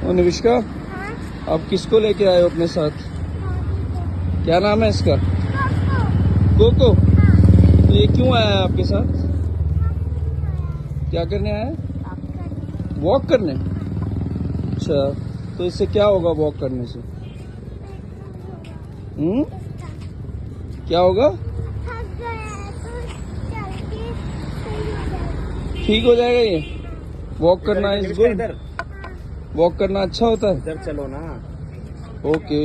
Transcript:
ओ निविष्का, हाँ? आप किसको लेके आए हो अपने साथ? क्या नाम है इसका? कोको। तो ये क्यों आया है आपके साथ? क्या करने आया है? वॉक करने। अच्छा, तो इससे क्या होगा वॉक करने से? क्या होगा? ठीक हो जाएगा ये? वॉक करना इज गुड। वॉक करना अच्छा होता है। इधर चलो ना। ओके।